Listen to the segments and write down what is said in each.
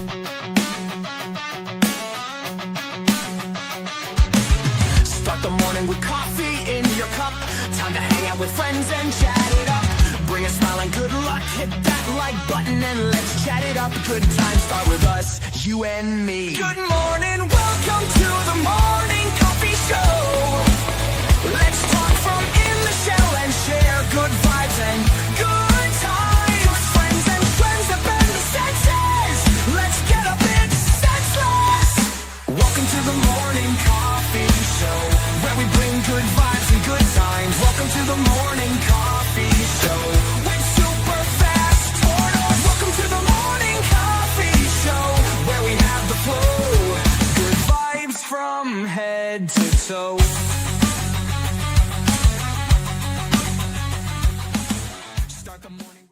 Start the morning with coffee in your cup. Time to hang out with friends and chat it up. Bring a smile and good luck. Hit that like button and let's chat it up. Good times start with us, you and me. Good morning, welcome to the morning coffee show. Let's talk from in the shell and share good vibes and good times. Friends and friends that bend the senses. Let's get a bit senseless. Welcome to the morning coffee show, where we bring good vibes and good times. Welcome to the morning coffee show with Super Fast Tortoise. Welcome to the morning coffee show, where we have the flow. Good vibes from head to toe. Start the morning.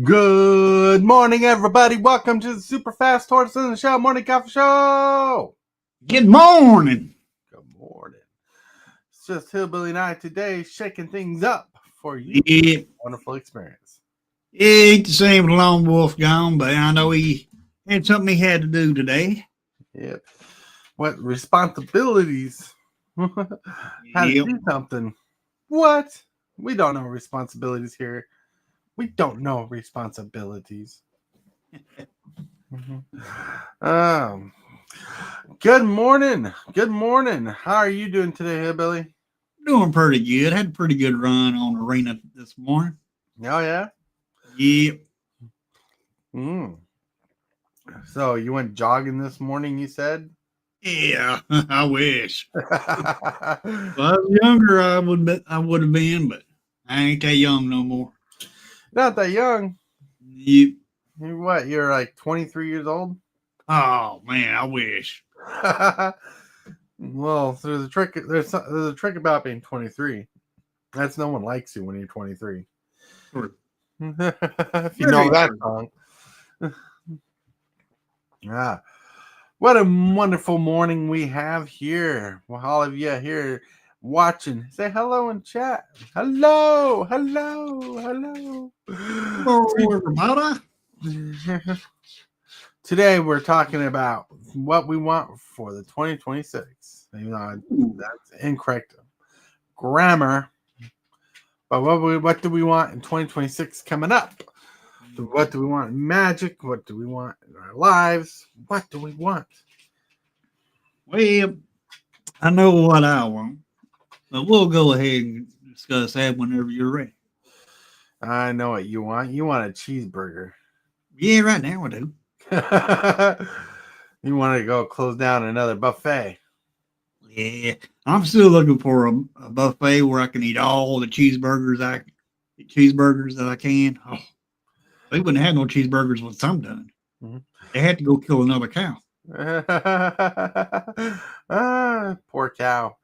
Good morning, everybody. Welcome to the Super Fast Tortoise and the Show Morning Coffee Show. Good morning. Good morning. It's just Hillbilly and I today shaking things up for you. Yeah, Wonderful experience. it ain't the same with Lone Wolf gone, but I know he had something he had to do today. Yep. What responsibilities? How to Yep. do something. What? We don't know responsibilities here. We don't know responsibilities. Good morning. Good morning. How are you doing today, Hillbilly? Doing pretty good. Had a pretty good run on arena this morning. Oh, yeah? Yep. So you went jogging this morning, you said? Yeah, I wish. If I was younger, I would have been, but I ain't that young no more. Not that young. Yep. You're what? You're like 23 years old? Oh man, I wish. Well, there's a trick about being 23. That's no one likes you when you're 23. Sure. If you know that song. Ah, what a wonderful morning we have here. Well, all of you here watching, say hello in chat. Hello, hello, hello. Hello, everybody. Today we're talking about what we want for the 2026. You know, that's incorrect grammar. But what do we want in 2026 coming up? What do we want in Magic? What do we want in our lives? What do we want? Well, I know what I want, but we'll go ahead and discuss that whenever you're ready. I know what you want. You want a cheeseburger. Yeah, right now I do. You want to go close down another buffet. Yeah, I'm still looking for a buffet where I can eat all the cheeseburgers that I can. Oh, they wouldn't have no cheeseburgers once I'm done. Mm-hmm. They had to go kill another cow. Poor cow.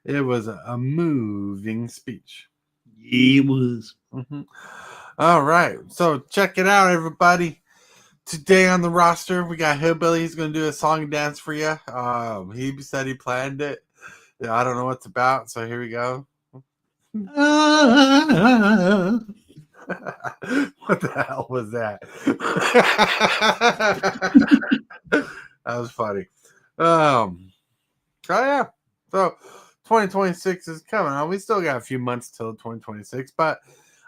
It was a moving speech. Yeah, it was. Mm-hmm. All right. So check it out, everybody. Today on the roster, we got Hillbilly. He's going to do a song and dance for you. He said he planned it. Yeah, I don't know what it's about, so here we go. What the hell was that? That was funny. So yeah. So 2026 is coming on. We still got a few months till 2026, but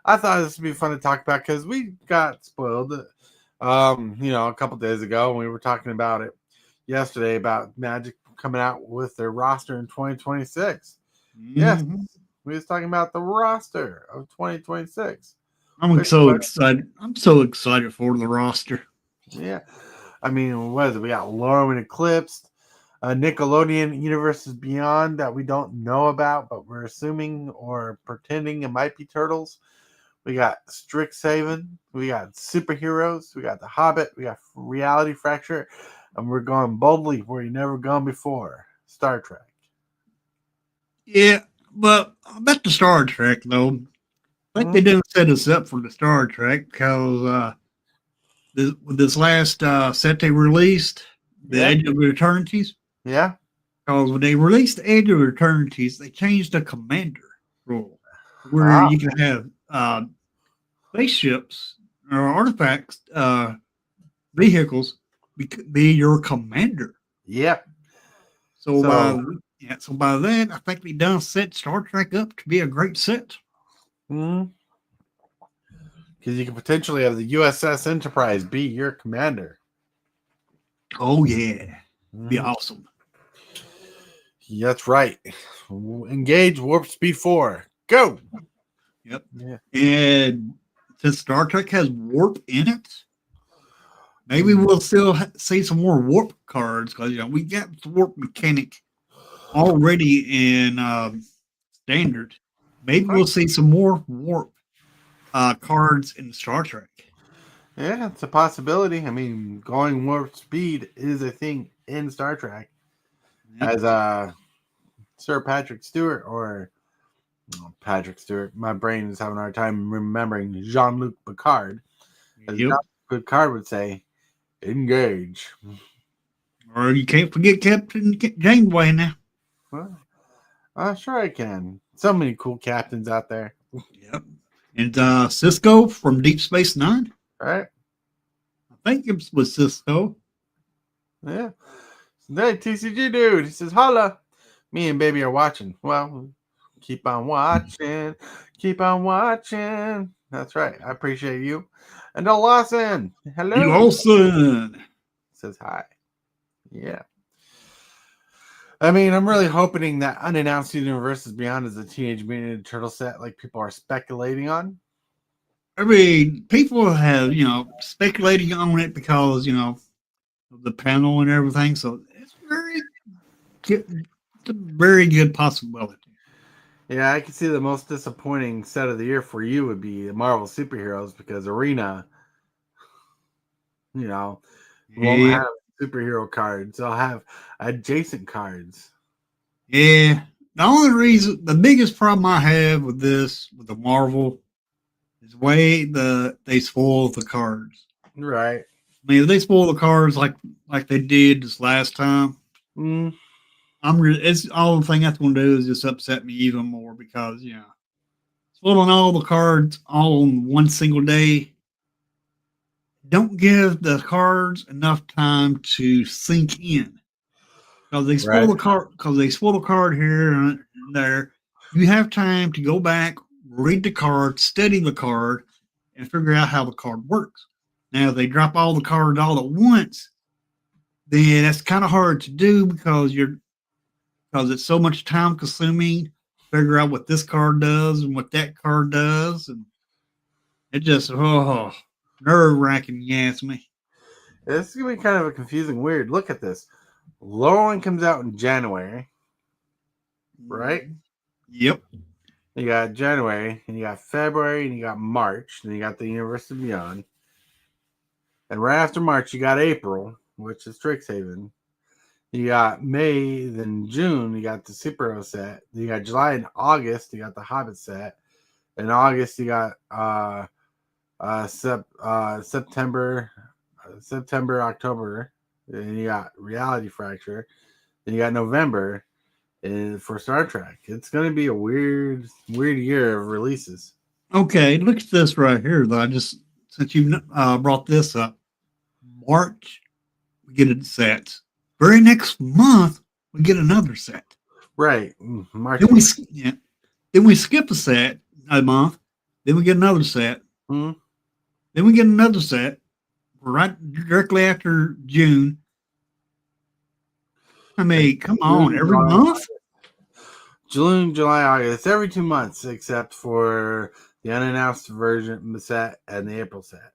I thought this would be fun to talk about because we got spoiled. A couple days ago, and we were talking about it yesterday about Magic coming out with their roster in 2026. Mm-hmm. Yes, we was talking about the roster of 2026. I'm so excited. I'm so excited for the roster. Yeah, I mean, what is it? We got Lorwyn Eclipsed, Nickelodeon Universes Beyond that we don't know about, but we're assuming or pretending it might be Turtles. We got Strixhaven, we got Superheroes, we got The Hobbit, we got Reality Fracture, and we're going boldly where you never gone before. Star Trek. Yeah, but about the Star Trek though, I think they didn't set us up for the Star Trek because this last set they released, the Edge of Eternities. Yeah. Because when they released the Edge of Eternities, they changed the commander rule where you can have spaceships or artifacts that vehicles be your commander. Yep. So by that, I think they done set Star Trek up to be a great set. Because you can potentially have the USS Enterprise be your commander. Oh yeah, be awesome. That's right. Engage warp speed 4. Go. Yep. Yeah. And since Star Trek has warp in it, maybe we'll still see some more warp cards because we got the warp mechanic already in standard. Maybe we'll see some more warp cards in Star Trek. Yeah, it's a possibility. I mean, going warp speed is a thing in Star Trek. Yep. As Sir Patrick Stewart or Patrick Stewart, my brain is having a hard time remembering Jean-Luc Picard. As Jean-Luc Picard would say, engage. Or you can't forget Captain Janeway now. Well, sure I can. So many cool captains out there. Yep. And Cisco from Deep Space Nine. Right. I think it was Cisco. Yeah. Hey, TCG dude. He says, holla. Me and baby are watching. Well, keep on watching. Keep on watching. That's right. I appreciate you. And Lawson. Hello. Lawson says hi. Yeah. I mean, I'm really hoping that Unannounced Universes Beyond is a Teenage Mutant Ninja Turtle set like people are speculating on. I mean, people have, speculating on it because, of the panel and everything. So it's a very good possibility. Yeah, I can see the most disappointing set of the year for you would be Marvel Superheroes because Arena, won't have superhero cards. They'll have adjacent cards. Yeah. The biggest problem I have with the Marvel, is the way they spoil the cards. Right. I mean, if they spoil the cards like they did this last time, it's all the thing that's going to do is just upset me even more because, spoiling all the cards all on one single day, don't give the cards enough time to sink in. Because they spoil the card here and there. You have time to go back, read the card, study the card, and figure out how the card works. Now, if they drop all the cards all at once, then that's kind of hard to do because it's so much time consuming. Figure out what this card does and what that card does, and it just nerve wracking. You ask me. This is gonna be kind of a confusing, weird. Look at this. Lauren comes out in January, right? Yep. You got January, and you got February, and you got March, and you got the Universe of Beyond. And right after March, you got April, which is Strixhaven. You got May, then June, you got the Superhero set. Then you got July and August, you got the Hobbit set. In August, you got September, October. Then you got Reality Fracture. Then you got November for Star Trek. It's going to be a weird year of releases. Okay, look at this right here, though. Since you brought this up, March, we get a set. Very next month, we get another set. Right. March. Then we skip a month. Then we get another set. Mm-hmm. Then we get another set right directly after June. I mean, come on, every month? June, July, August. It's every 2 months except for the unannounced version set and the April set.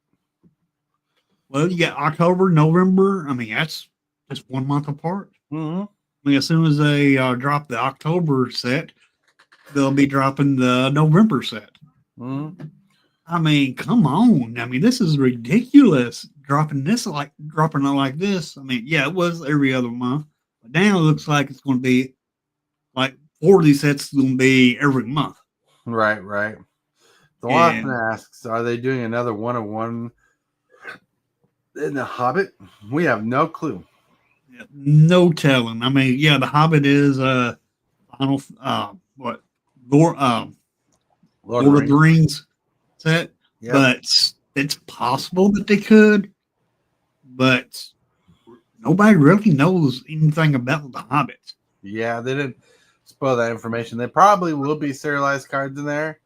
Well, you got October, November. I mean, that's just 1 month apart. Mm-hmm. I mean, as soon as they drop the October set, they'll be dropping the November set. Mm-hmm. I mean, come on. I mean, this is ridiculous. Dropping it like this. I mean, yeah, it was every other month. But now it looks like it's going to be like 4 of these sets going to be every month. Right. The Lawson asks, are they doing another 101 in The Hobbit? We have no clue. Yeah, no telling. I mean, yeah, The Hobbit is final Lord of the Rings set, but it's possible that they could. but nobody really knows anything about the Hobbits. Yeah, they didn't spoil that information. There probably will be serialized cards in there.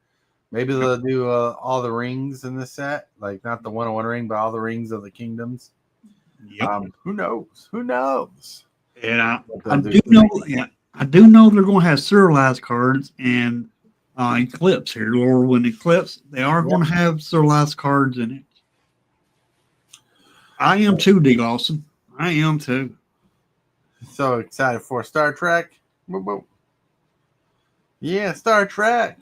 Maybe they'll do all the rings in this set, like not the 101 ring, but all the rings of the kingdoms. Yep. Who knows? Who knows? And What I they'll do do to know, make- yeah, I do know they're going to have serialized cards and Eclipse here, Lorwyn Eclipse. They are going to have serialized cards in it. I am too, Dig Awesome. I am too. So excited for Star Trek. Whoop, whoop. Yeah, Star Trek.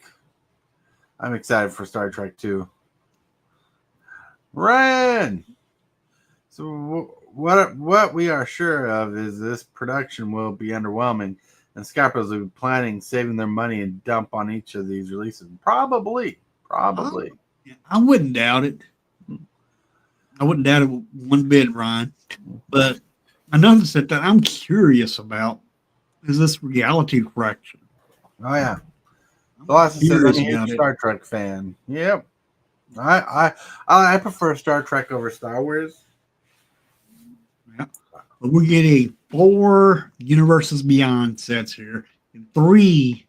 I'm excited for Star Trek too. Ryan. So what we are sure of is this production will be underwhelming, and Skypers will be planning saving their money and dump on each of these releases. Probably. I wouldn't doubt it. I wouldn't doubt it one bit, Ryan. But another set that I'm curious about is this reality correction. Oh yeah. The last says I'm a Curious huge about it. Star Trek fan. Yep. I prefer Star Trek over Star Wars. Yeah. But we're getting 4 Universes Beyond sets here and 3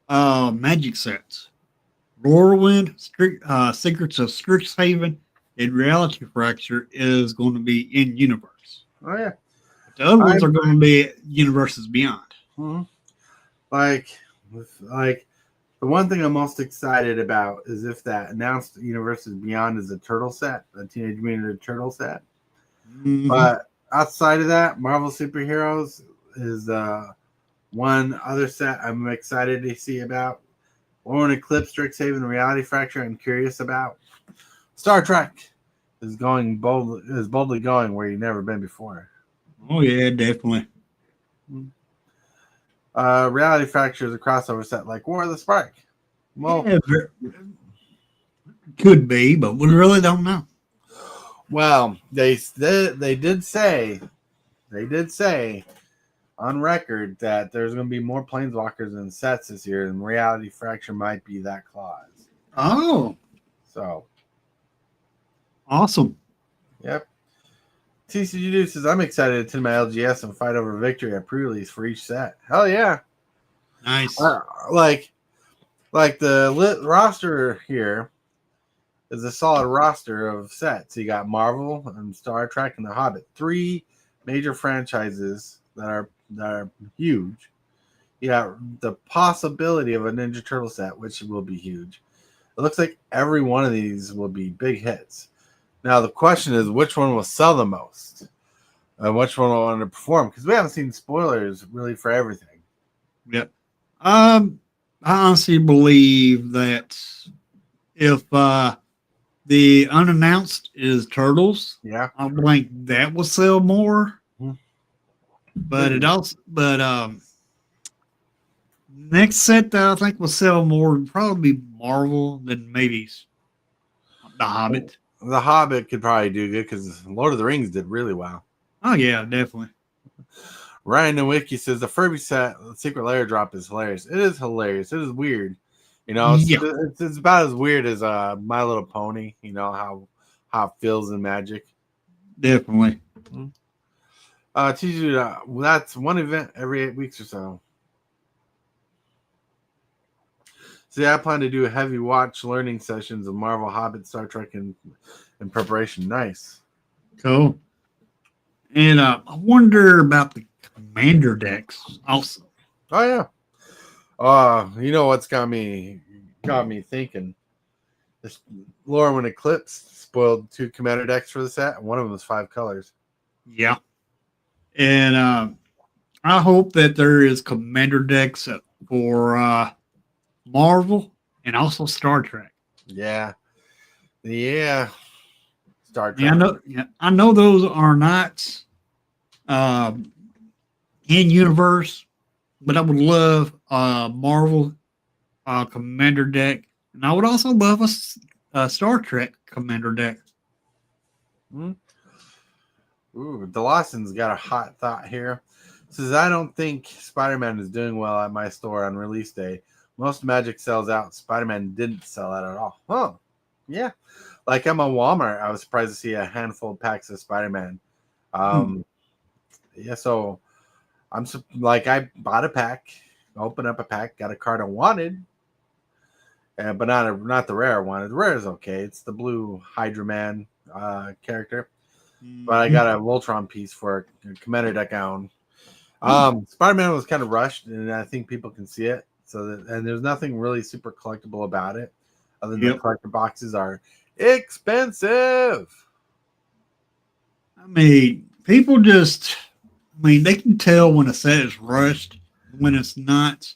Magic sets. Lorwyn, Secrets of Strixhaven, and Reality Fracture is going to be in universe. Oh yeah. The other ones are going to be Universes Beyond. Mhm. Like the one thing I'm most excited about is if that announced Universes Beyond is a turtle set, a Teenage Mutant Ninja Turtle set. Mhm. But outside of that, Marvel Superheroes is one other set I'm excited to see about. Lorwyn Eclipse, Strixhaven, Reality Fracture, I'm curious about. Star Trek is boldly going where you've never been before. Oh yeah, definitely. Reality Fracture is a crossover set like War of the Spark. Well, Yeah, could be, but we really don't know. well, they did say on record that there's going to be more Planeswalkers in sets this year, and Reality Fracture might be that clause. Oh, So, awesome. yep. TCGdudes says, I'm excited to attend my LGS and fight over victory at pre-release for each set. Hell yeah. Nice. Like the roster here is a solid roster of sets. You got Marvel and Star Trek and The Hobbit. 3 major franchises that are huge. You got the possibility of a Ninja Turtle set, which will be huge. It looks like every one of these will be big hits. Now the question is, which one will sell the most, and which one will underperform? Because we haven't seen spoilers really for everything. Yep. I honestly believe that if the unannounced is Turtles, Yeah, I think that will sell more. Hmm. But next set that I think will sell more would probably be Marvel than maybe The Hobbit. The Hobbit could probably do good because Lord of the Rings did really well. Oh yeah, definitely. Ryan Nowicki says the Furby set, the Secret Lair drop is hilarious. It is hilarious. It is weird. You know, it's about as weird as My Little Pony. You know how it feels in Magic. Definitely. That's one event every 8 weeks or so. See, I plan to do a heavy watch learning sessions of Marvel, Hobbit, Star Trek in preparation. Nice. Cool. And I wonder about the Commander decks also. Oh yeah. You know what's got me thinking? This Lorwyn Eclipse spoiled 2 Commander decks for the set, and one of them was 5 colors. Yeah. And I hope that there is Commander decks for Marvel and also Star Trek. Yeah. Star Trek. I know those are not in universe, but I would love Marvel Commander deck, and I would also love a Star Trek Commander deck. Ooh, Dawson's got a hot thought here. Says, I don't think Spider-Man is doing well at my store on release day. Most Magic sells out. Spider-Man didn't sell out at all. Huh. Yeah. Like I'm on Walmart. I was surprised to see a handful of packs of Spider-Man. Yeah, so I bought a pack, opened up a pack, got a card I wanted, but not the rare I wanted. The rare is okay. It's the blue Hydra Man character. But I got a Voltron piece for a Commander deck I own. Spider-Man was kind of rushed, and I think people can see it. And there's nothing really super collectible about it, other than the collector boxes are expensive. I mean, people just, they can tell when a set is rushed, when it's not.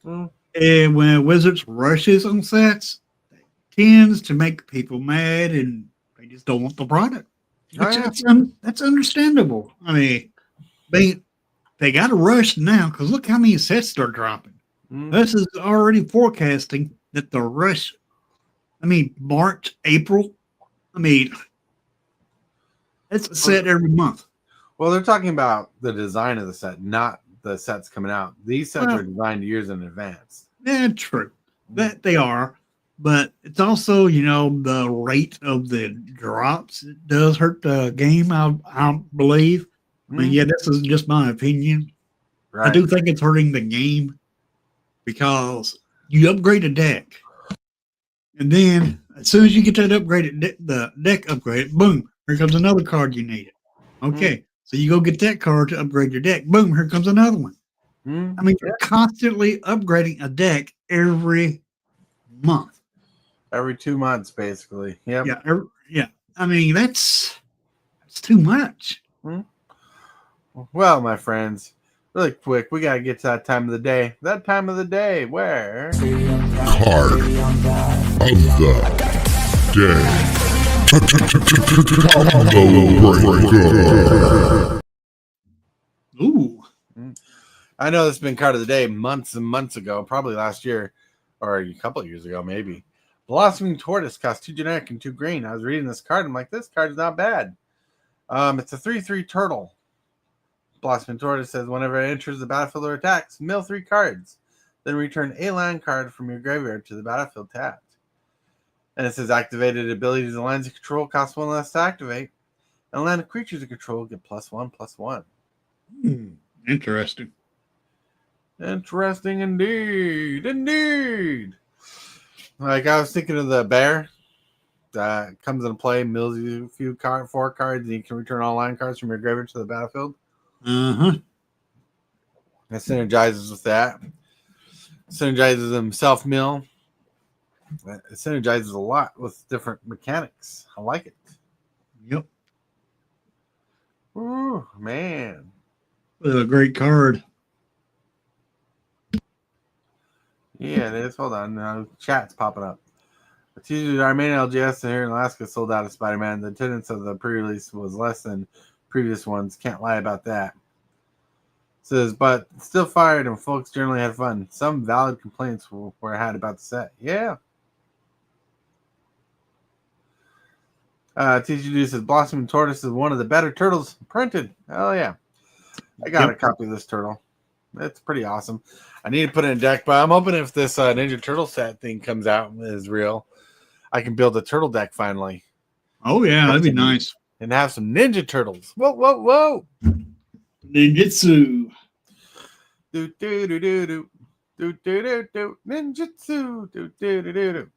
And when Wizards rushes on sets, it tends to make people mad, and they just don't want the product. That's understandable. I mean, they got to rush now because look how many sets they're dropping. This is already forecasting that the rush. March, April. It's a set every month. Well, they're talking about the design of the set, not the sets coming out. These sets are designed years in advance. Yeah, true. That they are. But it's also, the rate of the drops. It does hurt the game, I believe. This is just my opinion. Right. I do think it's hurting the game because you upgrade a deck. And then as soon as you get that the deck upgrade, boom, here comes another card you need. Okay. So you go get that card to upgrade your deck. Boom, here comes another one. You're constantly upgrading a deck every month. Every 2 months, basically. Yep. Yeah. That's too much. Well, my friends, really quick, we got to get to that time of the day. That time of the day where... Card of the day. Ooh. I know this has been card of the day months and months ago, probably last year or a couple of years ago, maybe. Blossoming Tortoise costs 2 generic and 2 green. I was reading this card. I'm like, this card is not bad. It's a 3/3 turtle. Blossoming Tortoise says whenever it enters the battlefield or attacks, mill 3 cards. Then return a land card from your graveyard to the battlefield tapped. And it says activated abilities and lands of control cost 1 less to activate. And land of creatures of control get +1/+1. Interesting. Interesting indeed. Indeed. Like I was thinking of the bear that comes into play, mills you a few 4 cards, and you can return all line cards from your graveyard to the battlefield. It synergizes with that. Synergizes himself mill. It synergizes a lot with different mechanics. I like it. Yep. Ooh, man. What a great card. Yeah, it is. Hold on. Now, chat's popping up. Our main LGS here in Alaska sold out of Spider-Man. The attendance of the pre-release was less than previous ones. Can't lie about that. It says, but still fired and folks generally had fun. Some valid complaints were had about the set. Yeah. TCGdudes says, Blossoming Tortoise is one of the better turtles printed. Hell yeah. I got a copy of this turtle. It's pretty awesome. I need to put it in a deck, but I'm hoping if this Ninja Turtle set thing comes out and is real, I can build a turtle deck finally. Oh, yeah, that'd be nice. And have some Ninja Turtles. Whoa, whoa, whoa. Ninjutsu. Do, do, do, do, do. Do, do, do, do. Ninjutsu. Do, do, do, do, do.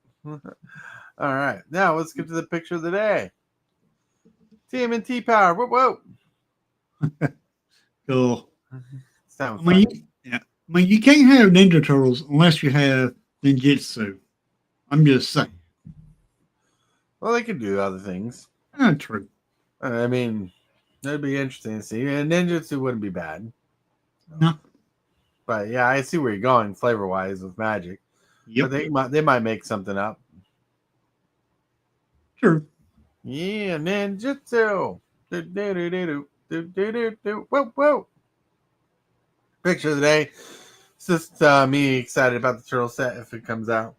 All right. Now let's get to the picture of the day. TMNT power. Whoa, whoa. Cool. Sounds funny. You can't have Ninja Turtles unless you have Ninjutsu. I'm just saying. Well, they could do other things. True. I mean, that'd be interesting to see. And Ninjutsu wouldn't be bad. No. But yeah, I see where you're going flavor-wise with Magic. Yep. But they might make something up. True. Yeah, Ninjutsu. Do, do, do, do, do, do, do, do. Whoa, whoa. Picture of the day. It's just me excited about the turtle set if it comes out.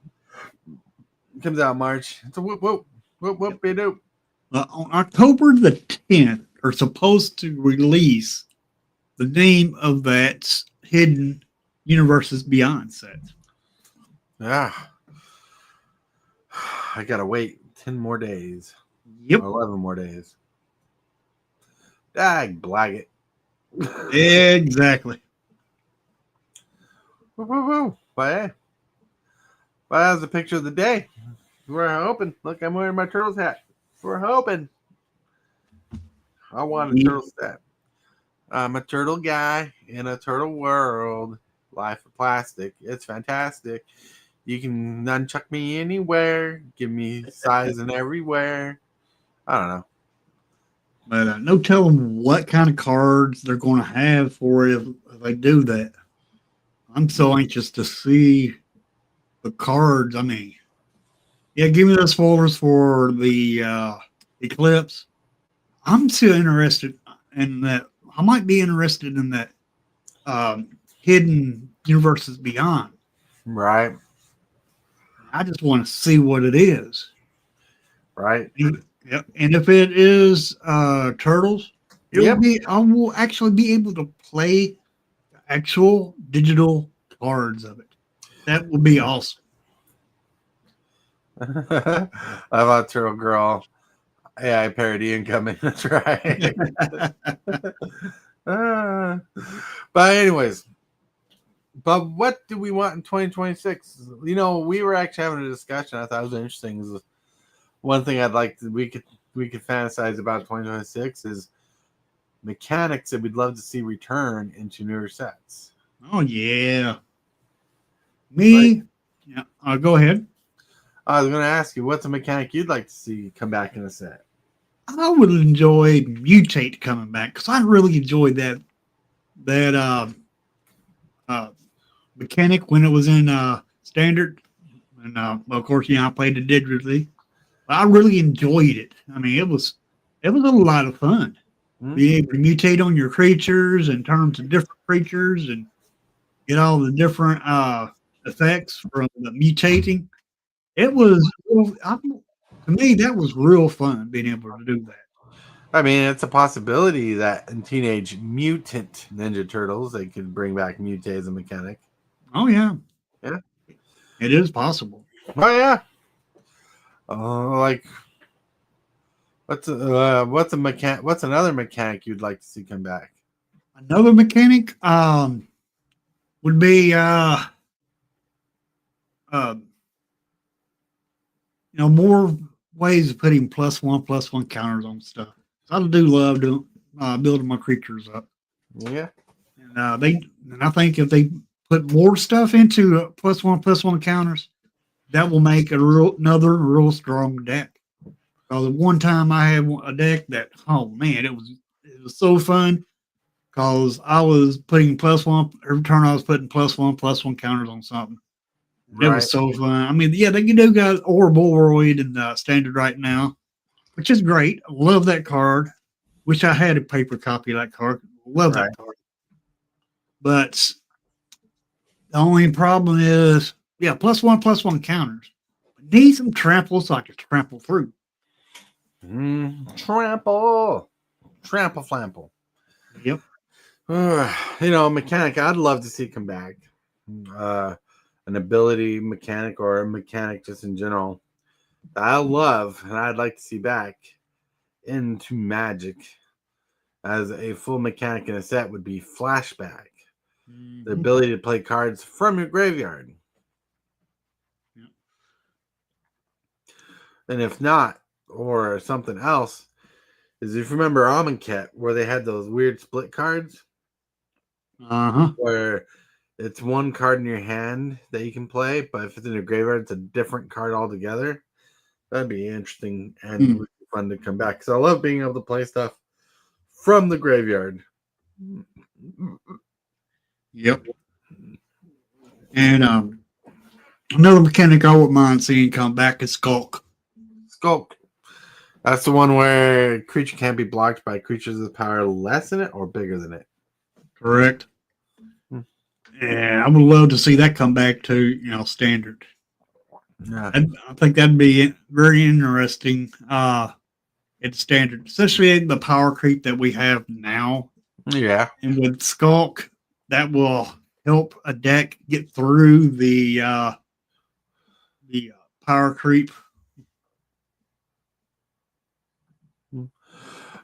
It comes out in March. It's a whoop, whoop. Whoop, whoop, be doop. On October the 10th, are supposed to release the name of that Hidden Universes Beyond set. Yeah. I gotta wait 10 more days. Yep. Or 11 more days. Dag blag it. Exactly. Woo. But hey. But that was the picture of the day. We're hoping. Look, I'm wearing my Turtles hat. We're hoping. I want a Turtles hat. I'm a turtle guy in a turtle world. Life of plastic. It's fantastic. You can nunchuck me anywhere. Give me size and everywhere. I don't know. But no telling what kind of cards they're going to have for it if they do that. I'm so anxious to see the cards. I mean, yeah, give me those folders for the Eclipse. I'm still interested in that. I might be interested in that Hidden Universes Beyond. Right. I just want to see what it is. Right. Yep. And if it is Turtles, Yep. I will actually be able to play the actual digital cards of it. That would be awesome. I thought Turtle Girl AI parody incoming. That's right. But anyways, but what do we want in 2026? You know, we were actually having a discussion. I thought it was interesting. Is one thing I'd like to we could fantasize about 2026 is mechanics that we'd love to see return into newer sets. Oh yeah. Me? Right. Yeah. Go ahead. I was going to ask you, what's a mechanic you'd like to see come back in a set? I would enjoy Mutate coming back because I really enjoyed that mechanic when it was in Standard, and of course, I played it digitally. But I really enjoyed it. I mean, it was a lot of fun. Being able to mutate on your creatures in terms of different creatures and get all the different effects from the mutating. It was, to me, that was real fun being able to do that. I mean, it's a possibility that in Teenage Mutant Ninja Turtles, they could bring back Mutate as a mechanic. Oh, yeah. Yeah. It is possible. Oh, yeah. Like, what's another mechanic you'd like to see come back? Another mechanic would be more ways of putting +1/+1 counters on stuff. So I do love building my creatures up. Yeah. And I think if they put more stuff into +1/+1 counters, that will make another real strong deck. Because one time I had a deck that, oh man, it was so fun. Because I was putting +1 every turn. I was putting +1/+1 counters on something. It was so fun. I mean, yeah, they do got Ouroboros in Standard right now, which is great. I love that card. Wish I had a paper copy of that card. Love that card. But the only problem is, yeah, +1/+1 counters. Need some trample so I can trample through. Trample flample. Yep. Mechanic I'd love to see come back. An ability mechanic or a mechanic just in general that I love and I'd like to see back into Magic as a full mechanic in a set would be Flashback. Mm-hmm. The ability to play cards from your graveyard. Yep. And if not, or something else, is if you remember Amonkhet, where they had those weird split cards. Where it's one card in your hand that you can play, but if it's in your graveyard, it's a different card altogether. That'd be interesting and would be fun to come back. Because I love being able to play stuff from the graveyard. Yep. And another mechanic I wouldn't mind seeing come back is Skulk. Skulk. That's the one where a creature can't be blocked by creatures with power less than it or bigger than it. Correct. Yeah, I would love to see that come back to Standard. Yeah. I think that'd be very interesting at Standard, especially the power creep that we have now. Yeah. And with Skulk, that will help a deck get through the power creep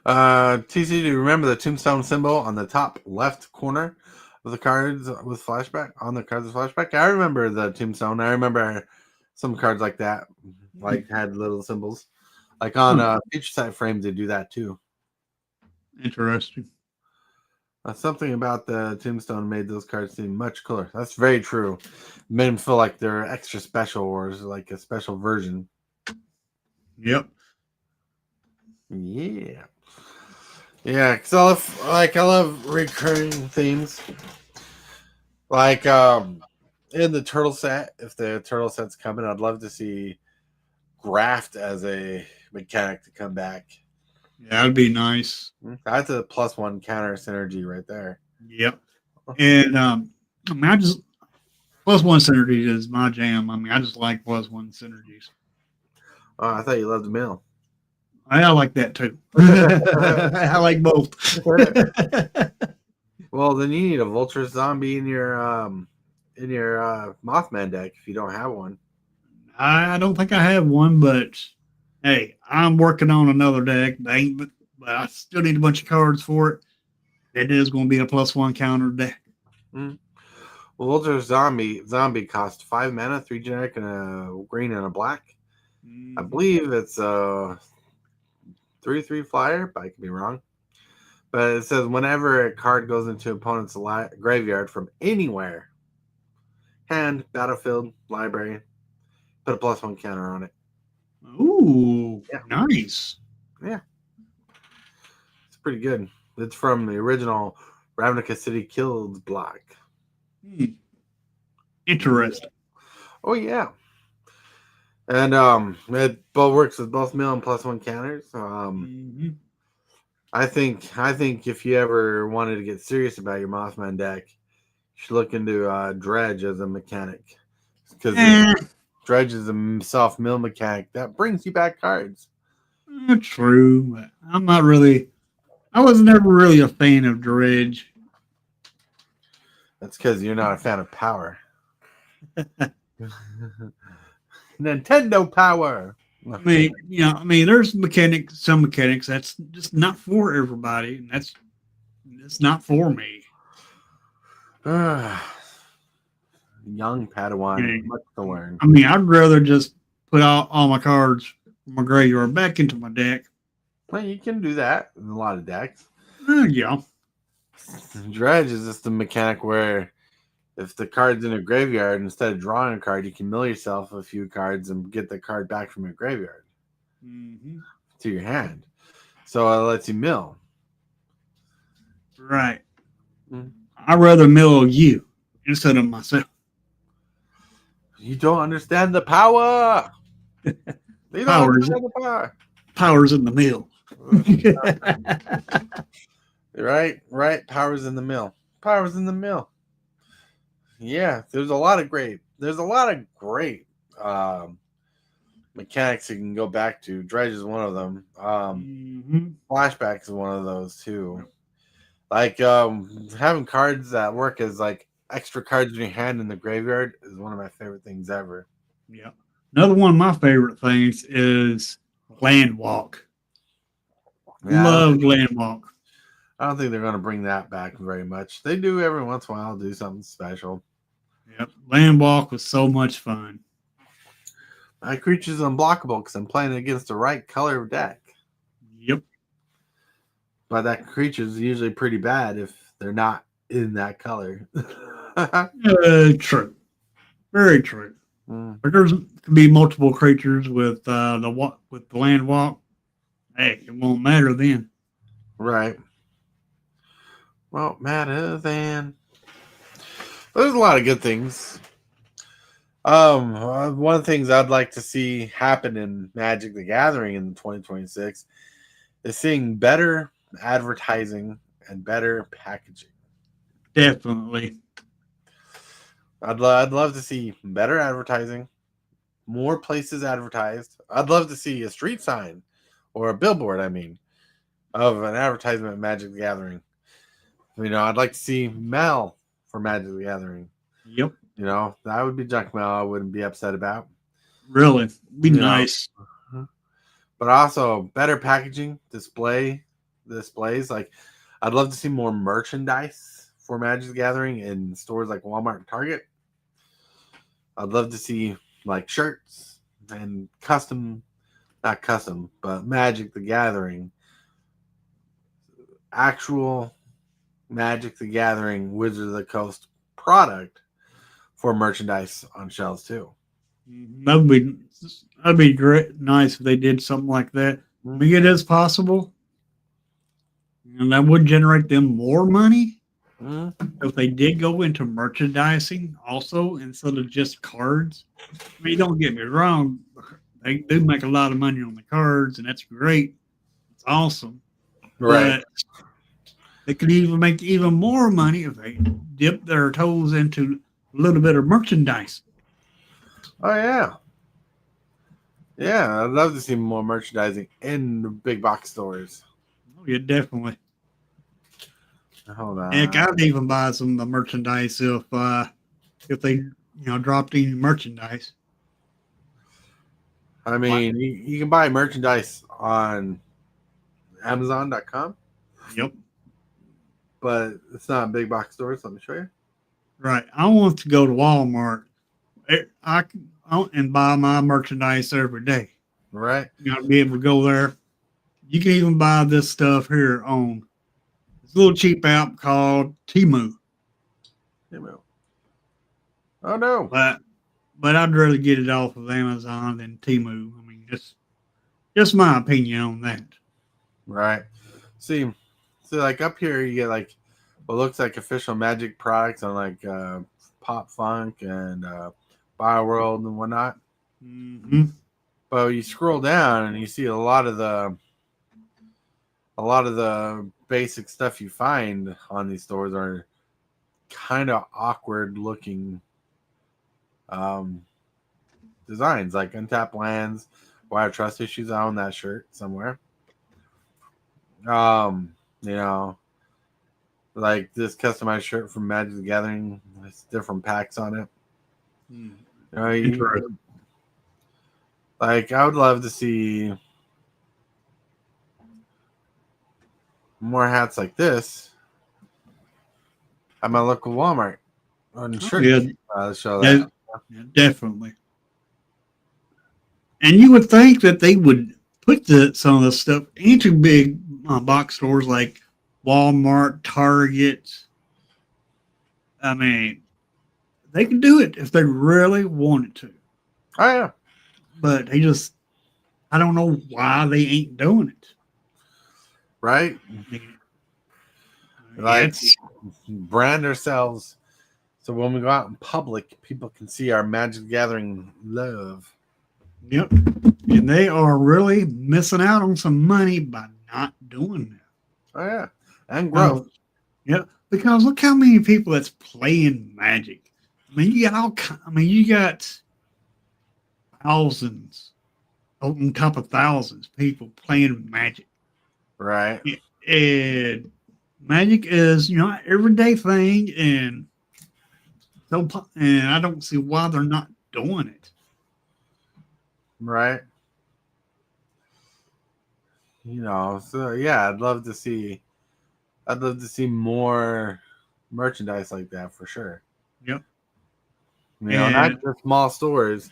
TC, do you remember the tombstone symbol on the top left corner of the cards with flashback? On the cards with flashback? I remember the tombstone. I remember some cards like that, like had little symbols. Like on future sight frames, they do that too. Interesting. Something about the tombstone made those cards seem much cooler. That's very true. Made them feel like they're extra special or like a special version. Yep. Yeah. Yeah, because I love recurring themes. Like in the turtle set, if the turtle set's coming, I'd love to see Graft as a mechanic to come back. Yeah, that'd be nice. That's a +1 counter synergy right there. Yep. And I mean, I just +1 synergy is my jam. I mean, I just like +1 synergies. Oh, I thought you loved the mill. I like that too. I like both. Well, then you need a vulture zombie in your Mothman deck if you don't have one. I don't think I have one, but hey, I'm working on another deck. But I still need a bunch of cards for it. It is going to be a +1 counter deck. Well, vulture zombie costs 5 mana, 3 generic, and a green and a black. I believe it's a 3/3 flyer, but I could be wrong. But it says whenever a card goes into opponent's graveyard from anywhere, hand, battlefield, library, put a +1 counter on it. Ooh, Yeah. Nice. Yeah. It's pretty good. It's from the original Ravnica City Kills block. Interesting. Oh, yeah. And it both works with both mill and +1 counters. I think if you ever wanted to get serious about your Mothman deck, you should look into Dredge as a mechanic. Because Dredge is a soft mill mechanic that brings you back cards. True, but I'm not really. I was never really a fan of Dredge. That's because you're not a fan of power. Nintendo power. I mean, there's some mechanics that's just not for everybody, and it's not for me. Young Padawan, much to learn. I mean, I'd rather just put all my cards from my graveyard back into my deck. Well, you can do that in a lot of decks. Yeah. Dredge is just a mechanic where if the card's in a graveyard, instead of drawing a card, you can mill yourself a few cards and get the card back from your graveyard to your hand. So it lets you mill. Right. I'd rather mill you instead of myself. You don't understand the power. You don't understand the power. Power's in the mill. Right. Power's in the mill. Power's in the mill. Yeah, there's a lot of great mechanics you can go back to. Dredge is one of them. Flashback is one of those too. Like having cards that work as like extra cards in your hand in the graveyard is one of my favorite things ever. Yeah. Another one of my favorite things is Land Walk. Yeah, Love Land Walk. I don't think they're going to bring that back very much. They do every once in a while do something special. Yep. Land Walk was so much fun. My creature's unblockable because I'm playing against the right color of deck. Yep. But that creature's usually pretty bad if they're not in that color. True. Very true. But there could be multiple creatures with the Land Walk. Hey, it won't matter then. Right. Won't matter then. There's a lot of good things. One of the things I'd like to see happen in Magic the Gathering in 2026 is seeing better advertising and better packaging. Definitely. I'd love to see better advertising, more places advertised. I'd love to see a street sign or a billboard, of an advertisement at Magic the Gathering. I'd like to see mail for Magic the Gathering. Yep. That would be junk mail I wouldn't be upset about. Really. Be nice. But also better packaging, display, displays. Like, I'd love to see more merchandise for Magic the Gathering in stores like Walmart and Target. I'd love to see like shirts and not custom, but Magic the Gathering, actual Magic the Gathering Wizards of the Coast product for merchandise on shelves too. That'd be great, nice if they did something like that. I mean, it is possible, and that would generate them more money if they did go into merchandising also instead of just cards. I mean, don't get me wrong, they do make a lot of money on the cards, and that's great. It's awesome, Right. but they could even make even more money if they dip their toes into a little bit of merchandise. Oh yeah. Yeah, I'd love to see more merchandising in the big box stores. Oh, yeah, definitely. Hold on. Heck, I'd even buy some of the merchandise if they dropped any merchandise. I mean, you can buy merchandise on Amazon.com, Yep. but it's not big box stores. Let me show you. Right. I want to go to Walmart and buy my merchandise every day. Right. You got to be able to go there. You can even buy this stuff here on this little cheap app called Temu. Oh no. But I'd rather get it off of Amazon than Temu. I mean, just my opinion on that. Right. See, so like up here, you get like what looks like official Magic products on like Pop Funk and BioWorld and whatnot. Mm-hmm. But you scroll down and you see a lot of the basic stuff you find on these stores are kind of awkward looking designs, like untapped lands, wire trust issues. I own that shirt somewhere. Like this customized shirt from Magic the Gathering, there's different packs on it. Like I would love to see more hats like this at my local Walmart. Sure, show that. Yeah, definitely. And you would think that they would put some of this stuff into big box stores like Walmart, Target. I mean, they can do it if they really wanted to. Oh yeah. But I don't know why they ain't doing it. Right? Like brand ourselves so when we go out in public, people can see our Magic the Gathering love. Yep. And they are really missing out on some money by not doing that. Oh yeah. And growth. Yep. Because look how many people that's playing Magic. I mean, you got thousands, on top of thousands, people playing Magic. Right. And Magic is, an everyday thing, and I don't see why they're not doing it. Right. So yeah, I'd love to see more merchandise like that for sure. Yep. Not just small stores,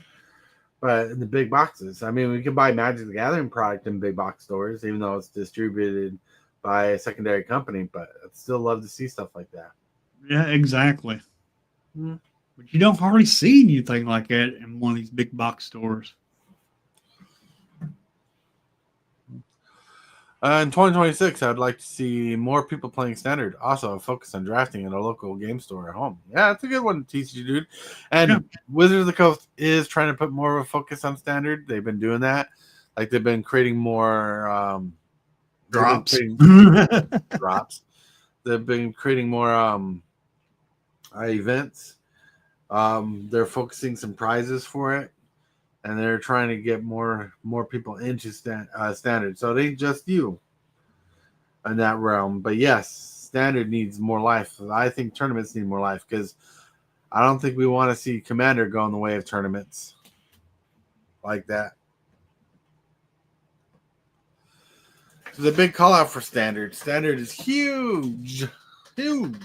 but in the big boxes. I mean, we can buy Magic the Gathering product in big box stores, even though it's distributed by a secondary company, but I'd still love to see stuff like that. Yeah, exactly. But you don't hardly see anything like that in one of these big box stores. In 2026, I'd like to see more people playing Standard. Also, focus on drafting at a local game store at home. Yeah, that's a good one, TCGdude. And Wizards of the Coast is trying to put more of a focus on Standard. They've been doing that. Like they've been creating more drops. Drops. They've been creating more events. They're focusing some prizes for it. And they're trying to get more people into Standard. So it ain't just you in that realm. But yes, Standard needs more life. I think tournaments need more life because I don't think we want to see Commander go in the way of tournaments like that. There's a big call out for standard. Standard is huge. Huge.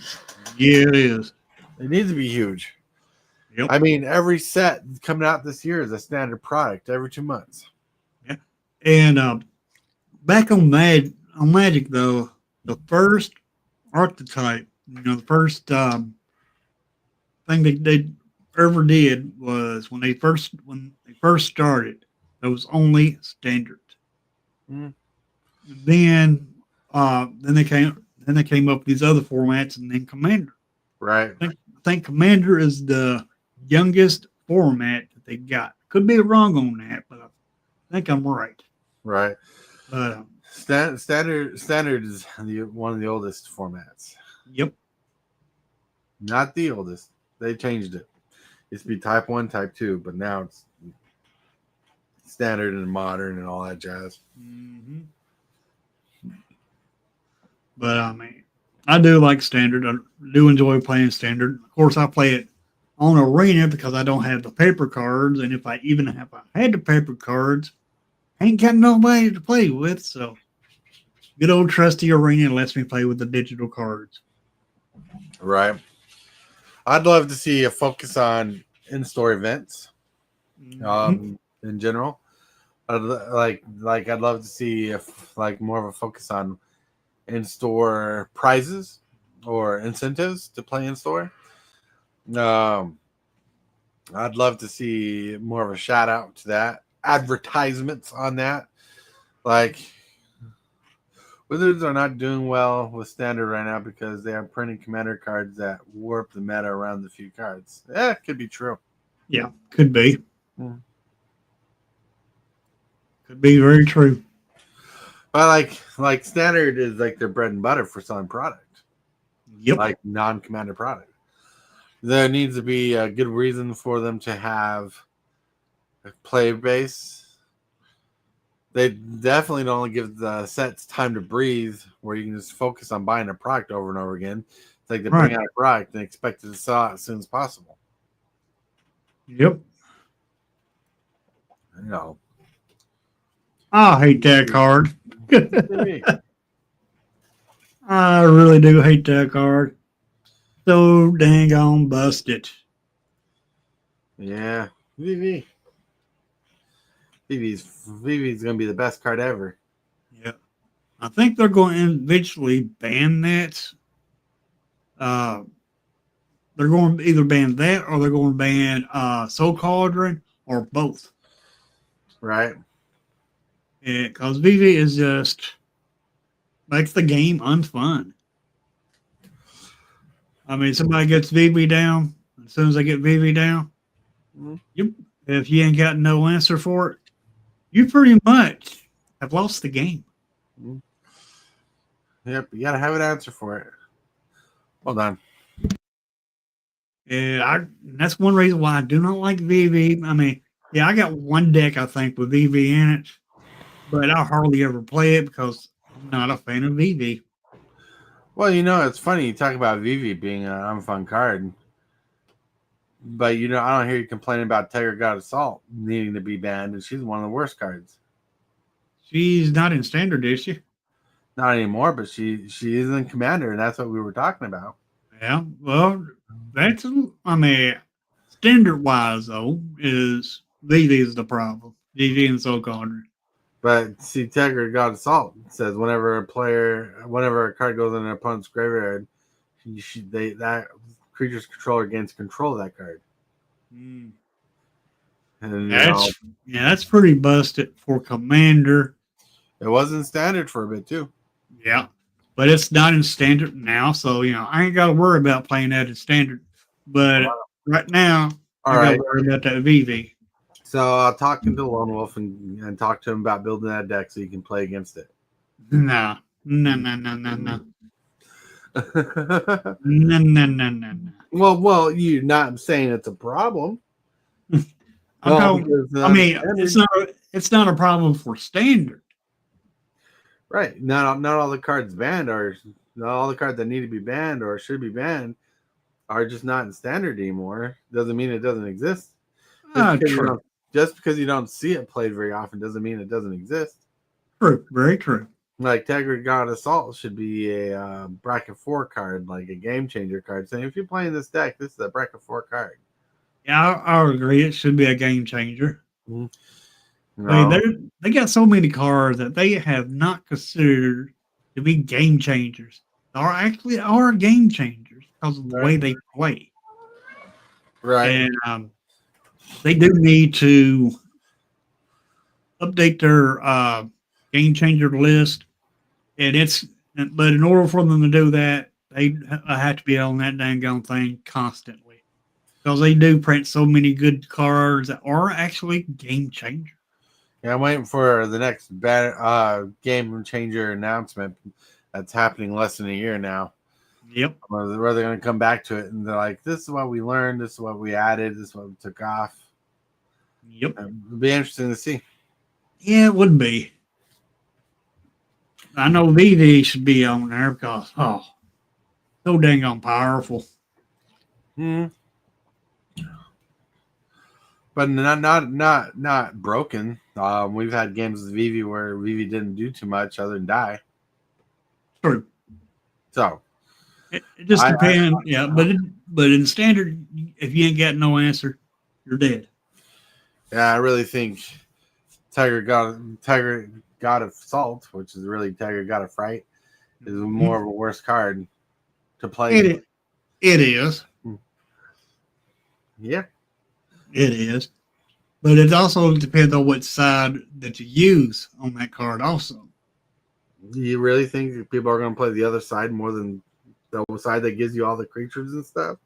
Yeah, it is. It needs to be huge. Yep. I mean, every set coming out this year is a standard product every 2 months. Yeah. And back on Magic though, the first archetype, the first thing they ever did was when they first started, it was only standard. Mm. Then they came up with these other formats, and then Commander. Right. I think Commander is the youngest format that they got. Could be wrong on that, but I think I'm right. Right. But Standard is one of the oldest formats. yep. Not the oldest. They changed it. It used to be Type 1, Type 2, but now it's standard and modern and all that jazz. Mm-hmm. But I mean, I do like standard. I do enjoy playing standard. Of course, I play it on arena because I don't have the paper cards, and if I had the paper cards, I ain't got nobody to play with. So, good old trusty arena lets me play with the digital cards. Right. I'd love to see a focus on in-store events. In general, I'd love to see more of a focus on in-store prizes or incentives to play in-store. I'd love to see more of a shout out to that, advertisements on that. Like, Wizards are not doing well with standard right now because they are printing commander cards that warp the meta around the few cards. It could be true. Yeah, could be. Hmm. Could be very true. But like standard is like their bread and butter for selling product. Yep. Like non-commander product. There needs to be a good reason for them to have a player base. They definitely don't give the sets time to breathe where you can just focus on buying a product over and over again. It's like they bring out a product and expect it to sell out as soon as possible. Yep. I hate that card. I really do hate that card. So dang on busted. Yeah. VV's gonna be the best card ever. Yeah. I think they're going to eventually ban that. They're going to either ban that or they're going to ban Soul Cauldron or both. Right. Because VV is just makes the game unfun. I mean, somebody gets VV down. As soon as they get VV down, if you ain't got no answer for it, you pretty much have lost the game. Yep, you gotta have an answer for it. Hold on. Yeah, that's one reason why I do not like VV. I mean, yeah, I got one deck I think with VV in it, but I hardly ever play it because I'm not a fan of VV. Well, it's funny you talk about VV being an unfun card, but I don't hear you complaining about Tiger God Assault needing to be banned, and she's one of the worst cards. She's not in standard, is she? Not anymore, but she is in Commander, and that's what we were talking about. Yeah, well, standard wise though, is VV is the problem. VV and Soul Cauldron. But see, Tiger God Assault says whenever a card goes in an opponent's graveyard, that creature's controller gains control of that card. And that's pretty busted for Commander. It was in standard for a bit too. Yeah, but it's not in standard now, so I ain't got to worry about playing that in standard. But right now, I got to worry about that VV. So I'll talk to Lone Wolf and talk to him about building that deck so you can play against it. No. No. Well, you're not saying it's a problem. It's not a problem for standard. Right. Not all the cards banned or not all the cards that need to be banned or should be banned are just not in standard anymore. Doesn't mean it doesn't exist. Just because you don't see it played very often doesn't mean it doesn't exist. True. Very true. Like Tiger God Assault should be a bracket 4 card, like a game changer card. Saying if you're playing this deck, this is a bracket 4 card. Yeah, I would agree. It should be a game changer. No. I mean, they got so many cards that they have not considered to be game changers. They are game changers because of the way they play. Right. And they do need to update their game changer list. But in order for them to do that, they have to be on that dang thing constantly. Because they do print so many good cards that are actually game changers. Yeah, I'm waiting for the next game changer announcement that's happening less than a year now. Yep. Where they're going to come back to it and they're like, this is what we learned, this is what we added, this is what we took off. Yep. It'll be interesting to see. Yeah, it would be. I know VD should be on there because, so dang on powerful. But not broken. We've had games with Vivi where Vivi didn't do too much other than die. True. So it just depends. Yeah, but in standard, if you ain't got no answer, you're dead. Yeah, I really think Tiger God of Salt, which is really Tiger God of Fright, is more of a worse card to play. It is. Yeah. It is. But it also depends on what side that you use on that card also. Do you really think people are going to play the other side more than the side that gives you all the creatures and stuff?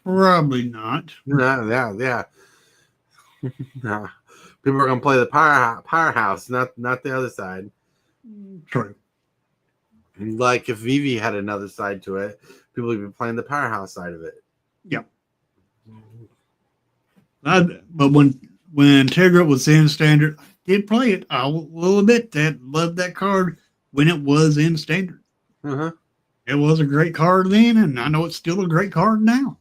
Probably not. No, yeah. No. People are going to play the powerhouse, not the other side. True. Like if Vivi had another side to it, people would be playing the powerhouse side of it. Yep. But when Integra was in standard, I did play it. I will admit that. Loved that card when it was in standard. It was a great card then, and I know it's still a great card now.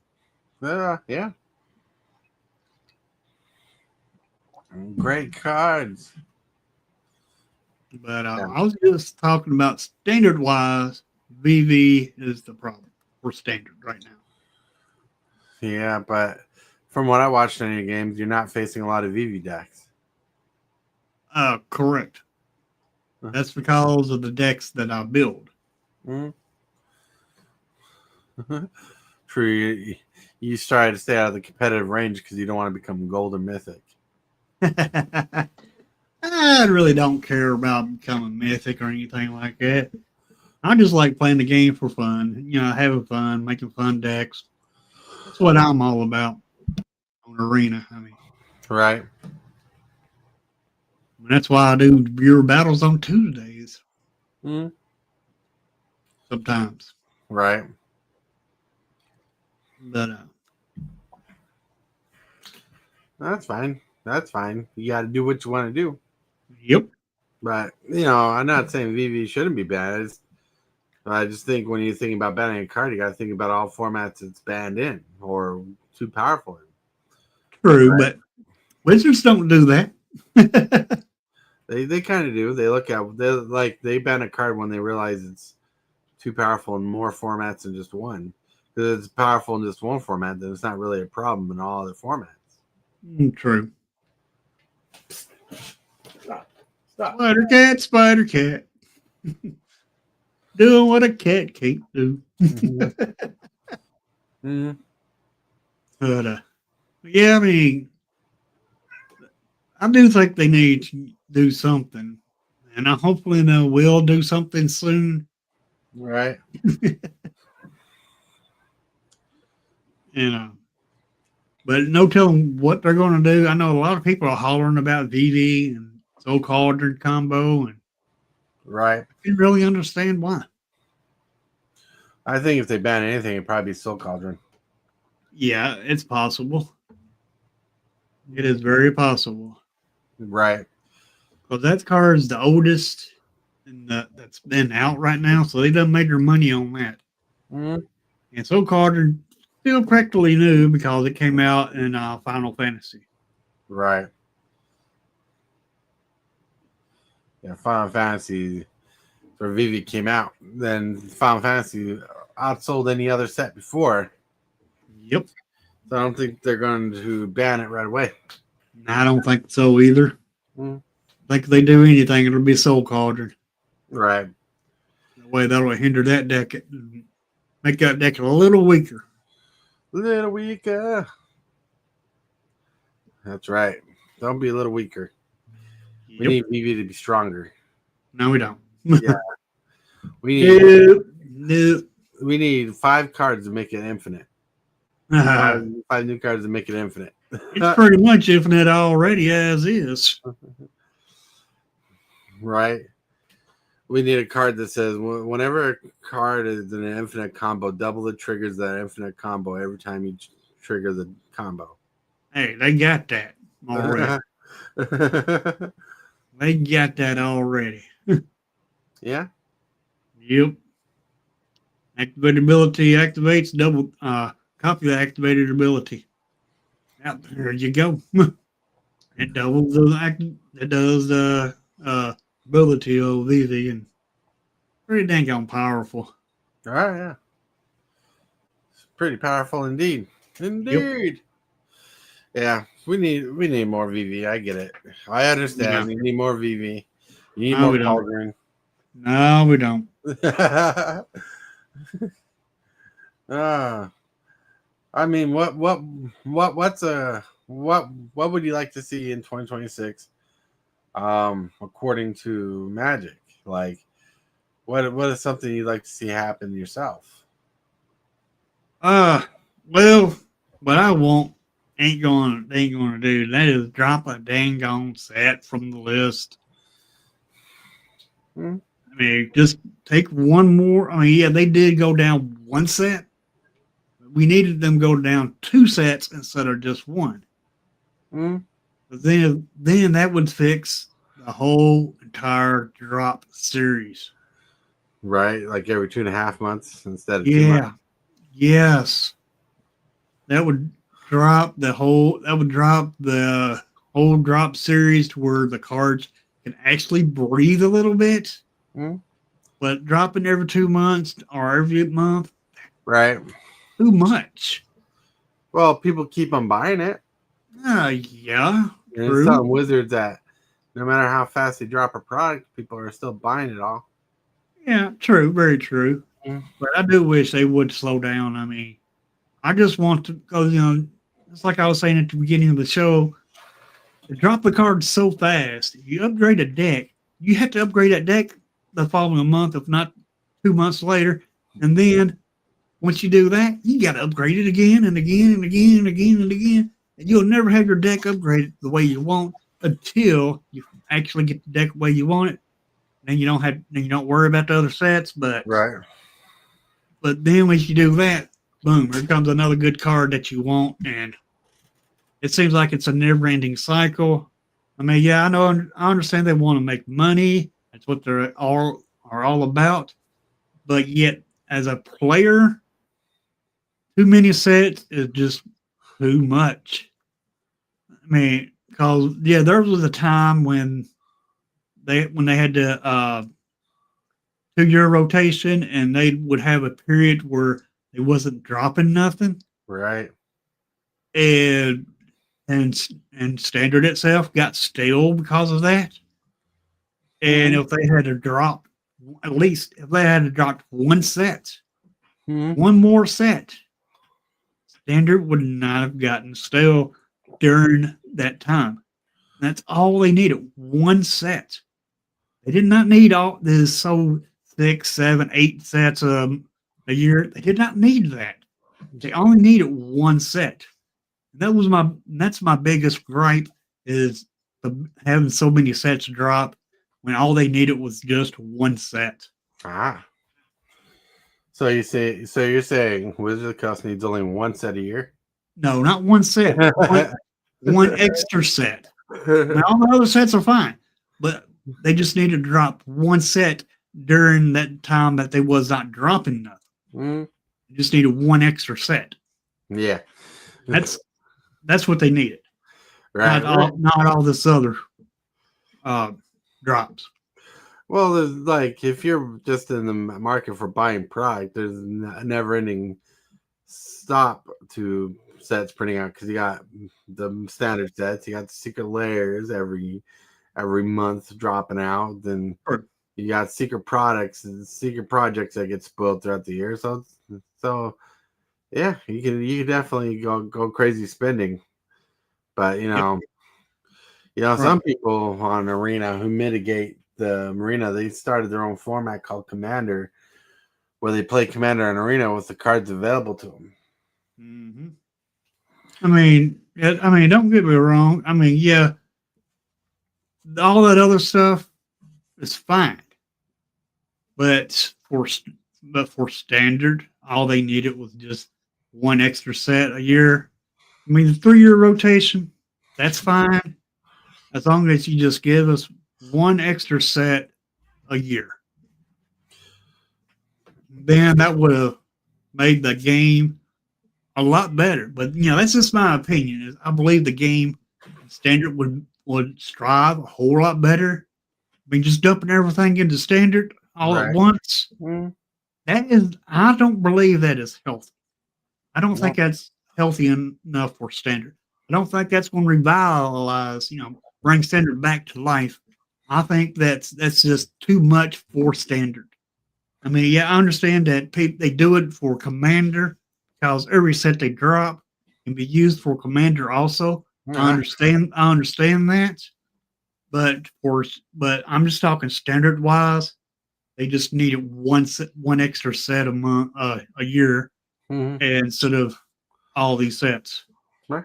Yeah. Great cards. But I was just talking about standard wise, VV is the problem for standard right now. Yeah, but from what I watched in your games, you're not facing a lot of VV decks. Correct. That's because of the decks that I build. True. You try to stay out of the competitive range because you don't want to become gold or mythic. I really don't care about becoming mythic or anything like that. I just like playing the game for fun. Having fun, making fun decks. That's what I'm all about on Arena. Right. That's why I do viewer battles on Tuesdays. Sometimes. Right. But that's fine. You got to do what you want to do. Yep. But, I'm not saying VV shouldn't be bad. I just think when you're thinking about banning a card, you got to think about all formats it's banned in or too powerful in. True, right? But Wizards don't do that. They kind of do. They look at they ban a card when they realize it's too powerful in more formats than just one. Because it's powerful in just one format, then it's not really a problem in all other formats. True. Stop. Spider cat. Doing what a cat can't do. But yeah, I do think they need to do something, and I hopefully they will do something soon. Right. But no telling what they're going to do. I know a lot of people are hollering about VD and Soul Cauldron combo, and right. I didn't really understand why. I think if they ban anything, it'd probably be Soul Cauldron. Yeah, it's possible. It is very possible. Right. Because that card is the oldest and that's been out right now, so they done made their money on that. And Soul Cauldron still practically new because it came out in Final Fantasy. Right. Yeah, Final Fantasy for Vivi came out, then Final Fantasy outsold any other set before. Yep. So I don't think they're going to ban it right away. I don't think so either. Mm. I think if they do anything, it'll be Soul Cauldron. Right. That way, that'll hinder that deck, make that deck a little weaker. Little weaker. That's right. Don't be a little weaker. We need Vivi to be stronger. No, we don't. Yeah. We need 5 cards to make it infinite. 5 new cards to make it infinite. It's pretty much infinite already as is. Right. We need a card that says whenever a card is in an infinite combo, double the triggers of that infinite combo every time you trigger the combo. Hey, they got that already. They got that already. Yeah. Yep. Activated ability activates double copy the activated ability. Yep, there you go. It doubles it does the ability of Vivi, and pretty dang on powerful. All right, yeah. It's pretty powerful indeed. Indeed. Yep. Yeah, we need more Vivi. I get it. I understand. We need more Vivi. You need more Cauldron. No, we don't. I mean, what would you like to see in 2026? According to Magic, like what is something you'd like to see happen yourself? Well, what I want ain't gonna do that is drop a dang on set from the list. I mean, just take one more. I mean, yeah, they did go down one set. We needed them go down 2 sets instead of just 1. But then that would fix the whole entire drop series. Right, like every 2.5 months instead of 2 Yeah. months. Yes. That would drop the whole drop series to where the cards can actually breathe a little bit. But dropping every 2 months or every month, right? Too much. Well, people keep on buying it. Yeah. And it's telling Wizards that no matter how fast they drop a product, people are still buying it all. Yeah, true, very true. But I do wish they would slow down. I mean, I just want to go, it's like I was saying at the beginning of the show, to drop the cards so fast. If you upgrade a deck, you have to upgrade that deck the following month, if not 2 months later. And then once you do that, you got to upgrade it again and again and again and again and again. And you'll never have your deck upgraded the way you want until you actually get the deck the way you want it. Then you don't worry about the other sets. But then once you do that, boom, here comes another good card that you want, and it seems like it's a never-ending cycle. I mean, yeah, I understand they want to make money. That's what they're all about. But yet, as a player, too many sets is just too much. I mean, because there was a time when they had the 2-year rotation, and they would have a period where it wasn't dropping nothing, right? And Standard itself got stale because of that. And if they had to drop, at least if they had to drop 1 set, 1 more set, Standard would not have gotten stale during that time. That's all they needed, 1 set. They did not need all this 6, 7, 8 sets a year. They did not need that. They only needed 1 set. That's my biggest gripe is having so many sets drop when all they needed was just 1 set. So you're saying Wizards of the Coast needs only 1 set a year? No, not 1 set. one extra set. Now, all the other sets are fine, but they just need to drop 1 set during that time that they was not dropping nothing. They just needed 1 extra set. Yeah, that's what they needed. Right. Not all this other drops. Well, there's like if you're just in the market for buying product, there's a never-ending stop to sets printing out because you got the standard sets, you got the secret layers every month dropping out. Then Sure. you got secret products and secret projects that get spoiled throughout the year. So yeah, you can definitely go crazy spending. But Right. some people on Arena who mitigate the Arena, they started their own format called Commander, where they play Commander in Arena with the cards available to them. Mm-hmm. I mean, don't get me wrong. I mean, yeah, all that other stuff is fine, but for standard, all they needed was just one extra set a year. I mean, the 3-year rotation, that's fine, as long as you just give us one extra set a year. Then that would have made the game a lot better. But that's just my opinion. I believe the game standard would strive a whole lot better. I mean, just dumping everything into standard all at once. Mm. I don't believe that is healthy. I don't think that's healthy enough for standard. I don't think that's going to revitalize, bring standard back to life. I think that's just too much for standard. I mean, yeah, I understand that they do it for Commander because every set they drop can be used for Commander also. I understand that, but I'm just talking standard wise. They just needed one extra set a month, a year, instead of all these sets. Right.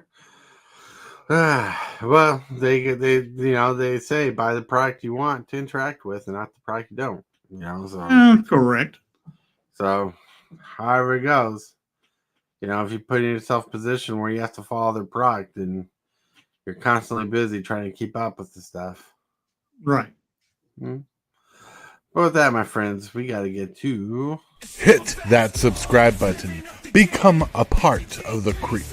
Well, they say buy the product you want to interact with, and not the product you don't. So Correct. So, however it goes, if you put yourself in a position where you have to follow their product, and you're constantly busy trying to keep up with the stuff. Right. But with that, my friends, we got to get to Hit that subscribe button. Become a part of the crew.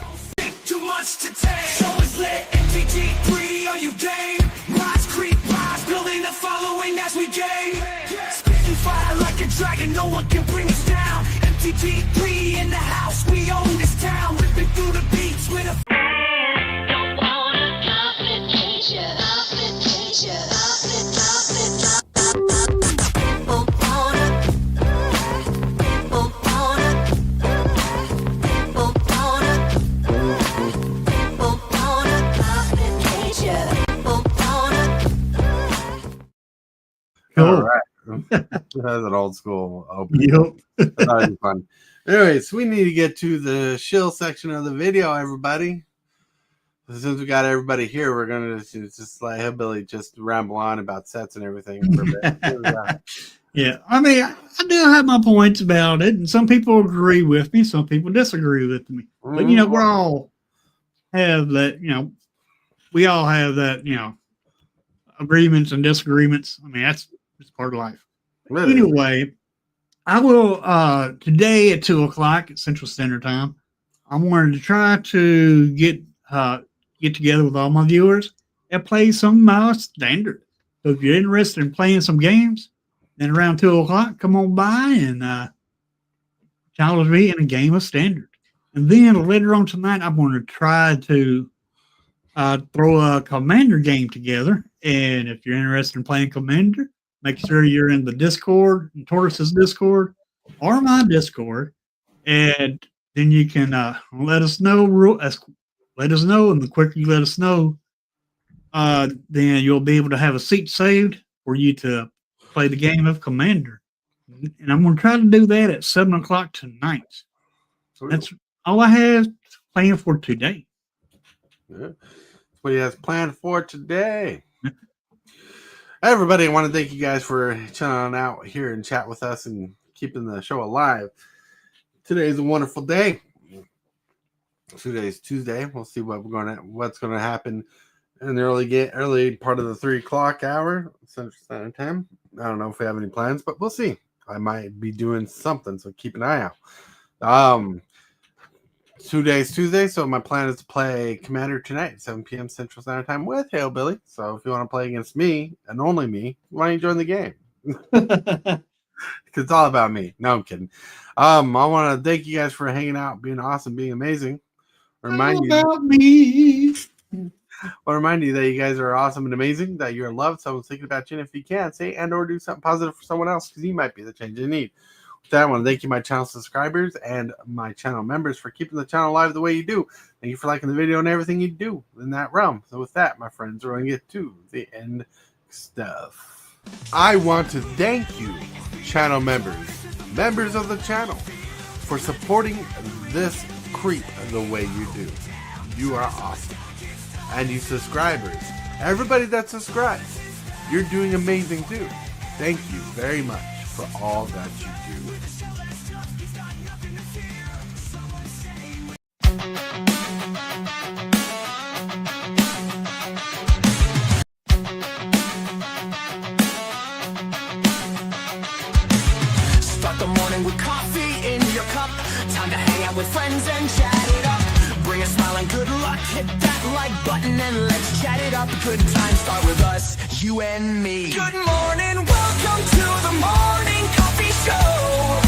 Too much to take. Show is lit. MTG3, are you game? Rise, creep, rise, building the following as we gain. Spitting fire like a dragon, no one can bring us down. MTG3 in the house, we own this town. Ripping through the beats with a Don't wanna complication. All right. That's an old school opening. Yep. That was fun. Anyways, we need to get to the shill section of the video, everybody. Since we got everybody here, we're gonna just let Hillbilly just ramble on about sets and everything for a bit. Yeah, I mean, I do have my points about it, and some people agree with me, some people disagree with me. But we all have that. We all have that. Agreements and disagreements. I mean, that's part of life. Really? Anyway, I will today at 2:00 at Central Standard Time. I wanted to try to get together with all my viewers and play some standard. So if you're interested in playing some games, then around 2:00, come on by and challenge me in a game of standard. And then later on tonight, I'm going to try to throw a Commander game together. And if you're interested in playing Commander, make sure you're in the Discord, Tortoise's Discord, or my Discord, and then you can let us know. Let us know, and the quicker you let us know, then you'll be able to have a seat saved for you to play the game of Commander. And I'm going to try to do that at 7:00 tonight. That's all I have planned for today. Yeah. That's what he has planned for today. Everybody, I want to thank you guys for chilling out here and chat with us and keeping the show alive. Today is a wonderful day. Today's Tuesday. We'll see what's going to happen in the early part of the 3:00 hour Central Standard Time. I don't know if we have any plans, but we'll see. I might be doing something, so keep an eye out. Today's Tuesday, so my plan is to play Commander tonight, 7 p.m. Central Standard Time with Hillbilly. So if you want to play against me and only me, why don't you join the game? Because it's all about me. No, I'm kidding. I want to thank you guys for hanging out, being awesome, being amazing. Remind you about me. I want to remind you that you guys are awesome and amazing, that you're loved. Someone's thinking about you, and if you can, say and or do something positive for someone else, because you might be the change you need. With that, I want to thank you, my channel subscribers and my channel members, for keeping the channel alive the way you do. Thank you for liking the video and everything you do in that realm. So with that, my friends, we're going to get to the end stuff. I want to thank you, channel members of the channel, for supporting this creep the way you do. You are awesome. And you subscribers, everybody that subscribes, you're doing amazing too. Thank you very much for all that you do. Start the morning with coffee in your cup. Time to hang out with friends and chat it up. Bring a smile and good luck. Hit that like button and let's chat it up. Good times start with us, you and me. Good morning, welcome to the morning coffee show.